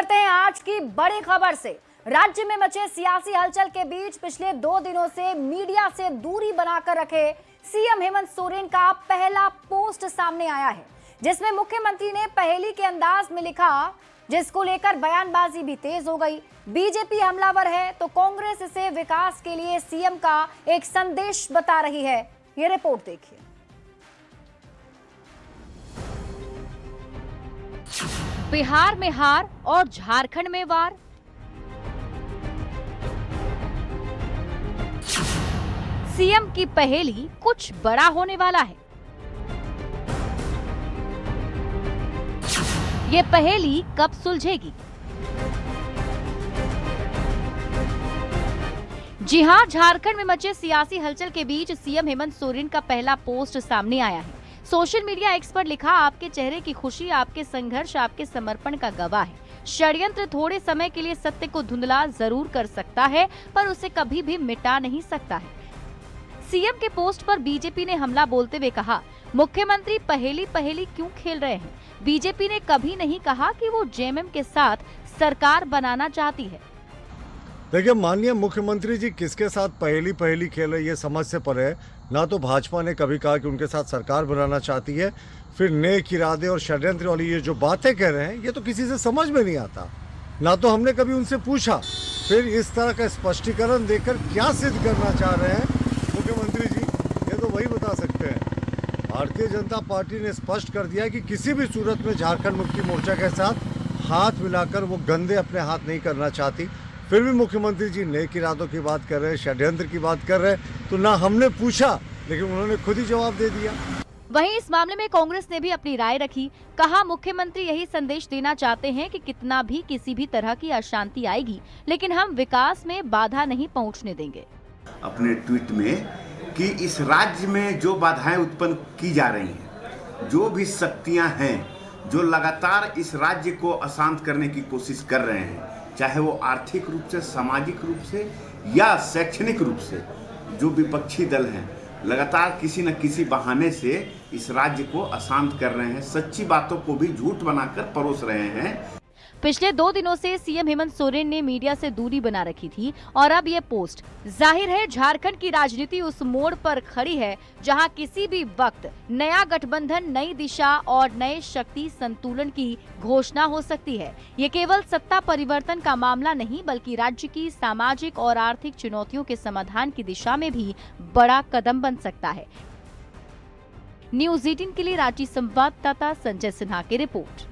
करते हैं आज की बड़ी खबर से। राज्य में मचे सियासी हलचल के बीच पिछले 2 दिनों से मीडिया से दूरी बनाकर रखे सीएम हेमंत सोरेन का पहला पोस्ट सामने आया है, जिसमें मुख्यमंत्री ने पहेली के अंदाज में लिखा, जिसको लेकर बयानबाजी भी तेज हो गई। बीजेपी हमलावर है तो कांग्रेस इसे विकास के लिए सीएम का एक संदेश बता रही है। ये रिपोर्ट देखिए। बिहार में हार और झारखंड में वार। सीएम की पहेली कुछ बड़ा होने वाला है। ये पहेली कब सुलझेगी? जी हां, झारखंड में मचे सियासी हलचल के बीच सीएम हेमंत सोरेन का पहला पोस्ट सामने आया है। सोशल मीडिया एक्स पर लिखा, आपके चेहरे की खुशी, आपके संघर्ष, आपके समर्पण का गवाह है। षड्यंत्र थोड़े समय के लिए सत्य को धुंधला जरूर कर सकता है, पर उसे कभी भी मिटा नहीं सकता है। सीएम के पोस्ट पर बीजेपी ने हमला बोलते हुए कहा, मुख्यमंत्री पहेली पहेली क्यों खेल रहे हैं? बीजेपी ने कभी नहीं कहा कि वो जेएमएम के साथ सरकार बनाना चाहती है। देखिए, माननीय मुख्यमंत्री जी किसके साथ पहेली पहेली खेल रहे, ये समझ से परे है। ना तो भाजपा ने कभी कहा कि उनके साथ सरकार बनाना चाहती है, फिर नेक इरादे और षड्यंत्र वाली ये जो बातें कह रहे हैं, ये तो किसी से समझ में नहीं आता। ना तो हमने कभी उनसे पूछा, फिर इस तरह का स्पष्टीकरण देकर क्या सिद्ध करना चाह रहे हैं मुख्यमंत्री जी, ये तो वही बता सकते हैं। भारतीय जनता पार्टी ने स्पष्ट कर दिया है कि किसी भी सूरत में झारखंड मुक्ति मोर्चा के साथ हाथ मिलाकर वो गंदे अपने हाथ नहीं करना चाहती। फिर भी मुख्यमंत्री जी नेक इरादों की बात कर रहे हैं, षड्यंत्र की बात कर रहे हैं, तो ना हमने पूछा लेकिन उन्होंने खुद ही जवाब दे दिया। वहीं इस मामले में कांग्रेस ने भी अपनी राय रखी। कहा, मुख्यमंत्री यही संदेश देना चाहते हैं कि कितना भी किसी भी तरह की अशांति आएगी, लेकिन हम विकास में बाधा नहीं पहुंचने देंगे। अपने ट्वीट में कि इस राज्य में जो बाधाएं उत्पन्न की जा रही हैं, जो भी शक्तियां हैं जो लगातार इस राज्य को अशांत करने की कोशिश कर रहे हैं, चाहे वो आर्थिक रूप से, सामाजिक रूप से या शैक्षणिक रूप से, जो विपक्षी दल हैं लगातार किसी न किसी बहाने से इस राज्य को अशांत कर रहे हैं, सच्ची बातों को भी झूठ बनाकर परोस रहे हैं। पिछले 2 दिनों से सीएम हेमंत सोरेन ने मीडिया से दूरी बना रखी थी और अब ये पोस्ट, जाहिर है झारखंड की राजनीति उस मोड़ पर खड़ी है जहां किसी भी वक्त नया गठबंधन, नई दिशा और नए शक्ति संतुलन की घोषणा हो सकती है। ये केवल सत्ता परिवर्तन का मामला नहीं, बल्कि राज्य की सामाजिक और आर्थिक चुनौतियों के समाधान की दिशा में भी बड़ा कदम बन सकता है। न्यूज़ 18 के लिए रांची संवाददाता संजय सिन्हा की रिपोर्ट।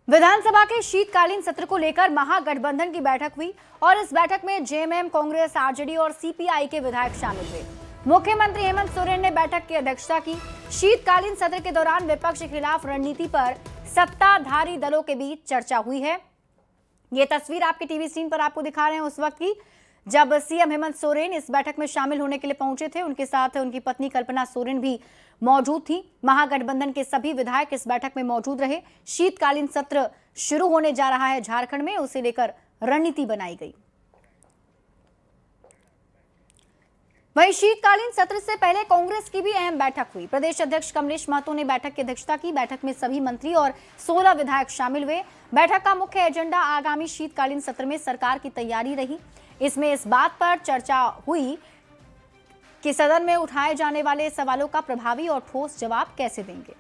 विधानसभा के शीतकालीन सत्र को लेकर महागठबंधन की बैठक हुई और इस बैठक में जेएमएम, कांग्रेस, आरजेडी और सीपीआई के विधायक शामिल हुए। मुख्यमंत्री हेमंत सोरेन ने बैठक की अध्यक्षता की। शीतकालीन सत्र के दौरान विपक्ष के खिलाफ रणनीति पर सत्ताधारी दलों के बीच चर्चा हुई है। ये तस्वीर आपके टीवी स्क्रीन पर आपको दिखा रहे हैं उस वक्त की, जब सीएम हेमंत सोरेन इस बैठक में शामिल होने के लिए पहुंचे थे। उनके साथ उनकी पत्नी कल्पना सोरेन भी मौजूद थी। महागठबंधन के सभी विधायक इस बैठक में मौजूद रहे। शीतकालीन सत्र शुरू होने जा रहा है झारखंड में, उसे लेकर रणनीति बनाई गई। वहीं शीतकालीन सत्र से पहले कांग्रेस की भी अहम बैठक हुई। प्रदेश अध्यक्ष कमलेश महतो ने बैठक की अध्यक्षता की। बैठक में सभी मंत्री और 16 विधायक शामिल हुए। बैठक का मुख्य एजेंडा आगामी शीतकालीन सत्र में सरकार की तैयारी रही। इसमें इस बात पर चर्चा हुई कि सदन में उठाए जाने वाले सवालों का प्रभावी और ठोस जवाब कैसे देंगे।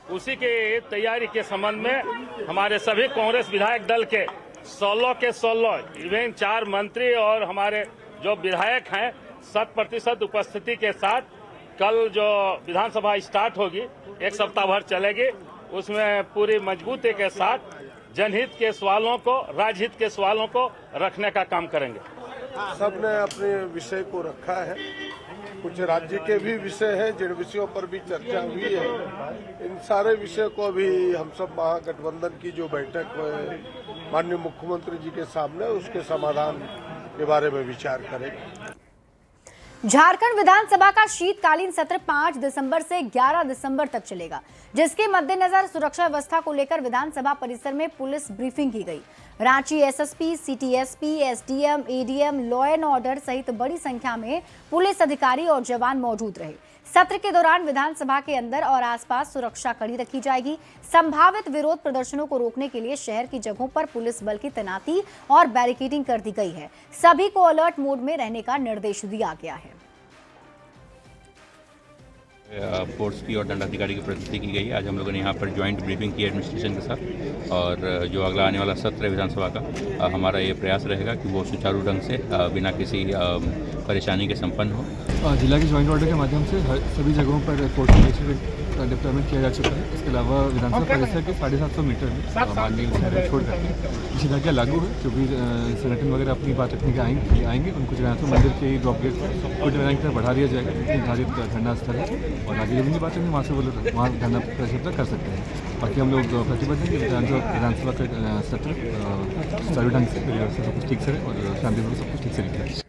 उसी के तैयारी के संबंध में हमारे सभी कांग्रेस विधायक दल के 16 के 16 इवन 4 मंत्री और हमारे जो विधायक हैं 100% उपस्थिति के साथ कल जो विधानसभा स्टार्ट होगी, 1 सप्ताह भर चलेगी, उसमें पूरी मजबूती के साथ जनहित के सवालों को, राजहित के सवालों को रखने का काम करेंगे। सबने अपने विषय को रखा है। कुछ राज्य के भी विषय हैं जिन विषयों पर भी चर्चा हुई है। इन सारे विषय को भी हम सब महागठबंधन की जो बैठक माननीय मुख्यमंत्री जी के सामने, उसके समाधान के बारे में विचार करेंगे। झारखंड विधानसभा का शीतकालीन सत्र 5 दिसंबर से 11 दिसंबर तक चलेगा, जिसके मद्देनजर सुरक्षा व्यवस्था को लेकर विधानसभा परिसर में पुलिस ब्रीफिंग की गई। Ranchi SSP, city SP, SDM, ADM, law and order सहित बड़ी संख्या में पुलिस अधिकारी और जवान मौजूद रहे। सत्र के दौरान विधानसभा के अंदर और आसपास सुरक्षा कड़ी रखी जाएगी। संभावित विरोध प्रदर्शनों को रोकने के लिए शहर की जगहों पर पुलिस बल की तैनाती और बैरिकेडिंग कर दी गई है। सभी को अलर्ट मोड में रहने का निर्देश दिया गया है। फोर्स की और दंडाधिकारी की प्रस्तुति की गई है। आज हम लोगों ने यहाँ पर ज्वाइंट ब्रीफिंग की एडमिनिस्ट्रेशन के साथ, और जो अगला आने वाला सत्र है विधानसभा का, हमारा ये प्रयास रहेगा कि वो सुचारू ढंग से बिना किसी परेशानी के संपन्न हो। जिला के ज्वाइंट ऑर्डर के माध्यम से सभी जगहों पर फोर्स डिप्लॉयमेंट किया जा चुका है। इसके अलावा विधानसभा परिसर के 750 मीटर में माननीय विधायक छोड़ करके निषेधाज्ञा लागू है। जो भी संगठन वगैरह अपनी बात रखने के आएंगे उनको जो है तो मंदिर के ड्रॉप गेट पर कोर्ट मैदान की तरफ बढ़ा दिया जाएगा। निर्धारित धरना स्थल है और आगे जब बात है वहाँ से वो लोग वहाँ धरना प्रदर्शन कर सकते हैं। बाकी हम लोग प्रतिबद्ध हैं कि विधानसभा का सत्र सुचारू ढंग से सब कुछ ठीक से और शांतिपूर्वक सब कुछ ठीक से निकले।